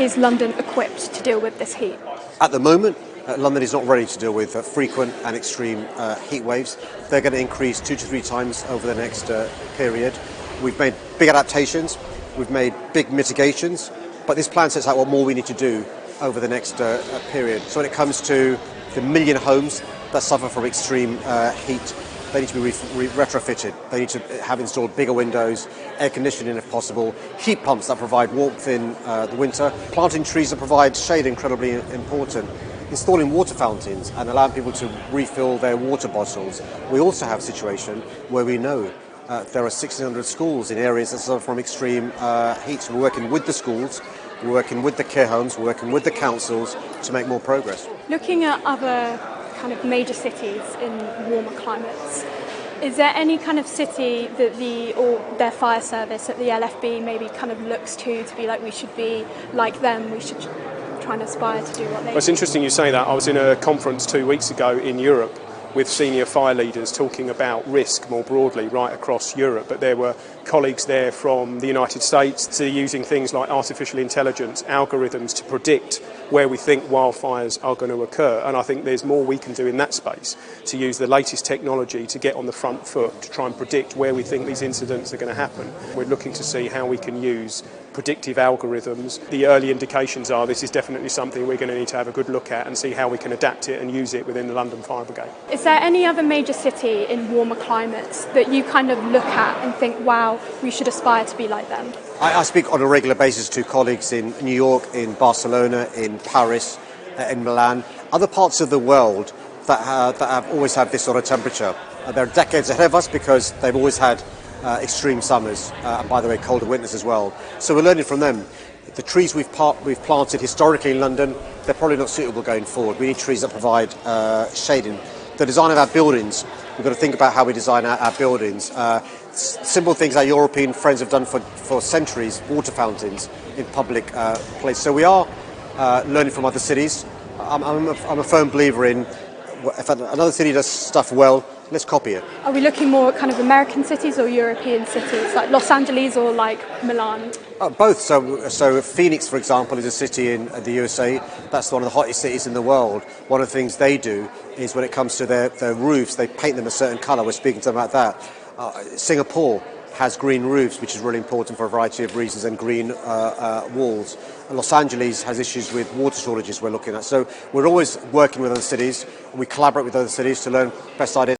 is London equipped to deal with this heat? At the moment, London is not ready to deal with frequent and extreme heat waves. They're going to increase 2 to 3 times over the next period. We've made big adaptations, we've made big mitigations, but this plan sets out what more we need to do over the next period. So when it comes to the million homes that suffer from extreme heat, they need to be retrofitted. They need to have installed bigger windows, air conditioning if possible, heat pumps that provide warmth in the winter, planting trees that provide shade, incredibly important, installing water fountains and allowing people to refill their water bottles. We also have a situation where we know there are 1,600 schools in areas that suffer from extreme heat. So we're working with the schools, we're working with the care homes, we're working with the councils to make more progress. Looking at other kind of major cities in warmer climates, is there any kind of city that their fire service at the LFB maybe kind of looks to be like, we should be like them, we should try and aspire to do what they do? Well, it's interesting you say that. I was in a conference 2 weeks ago in Europe with senior fire leaders talking about risk more broadly right across Europe, but there were colleagues there from the United States to using things like artificial intelligence, algorithms to predict where we think wildfires are going to occur. And I think there's more we can do in that space to use the latest technology to get on the front foot, to try and predict where we think these incidents are going to happen. We're looking to see how we can use predictive algorithms. The early indications are this is definitely something we're going to need to have a good look at and see how we can adapt it and use it within the London Fire Brigade. Is there any other major city in warmer climates that you kind of look at and think, wow, we should aspire to be like them? I speak on a regular basis to colleagues in New York, in Barcelona, in Paris, in Milan, other parts of the world that have always had this sort of temperature. They're decades ahead of us because they've always had extreme summers, and by the way, colder winters as well. So we're learning from them. The trees we've planted historically in London, they're probably not suitable going forward. We need trees that provide shading. The design of our buildings, we've got to think about how we design our buildings. Simple things our European friends have done for centuries, water fountains in public places. So we are learning from other cities. I'm a firm believer in if another city does stuff well, let's copy it. Are we looking more at kind of American cities or European cities, like Los Angeles or like Milan? Both. So Phoenix, for example, is a city in the USA. That's one of the hottest cities in the world. One of the things they do is when it comes to their roofs, they paint them a certain colour. We're speaking to them about that. Singapore has green roofs, which is really important for a variety of reasons, and green walls. And Los Angeles has issues with water shortages we're looking at. So we're always working with other cities, and we collaborate with other cities to learn best ideas.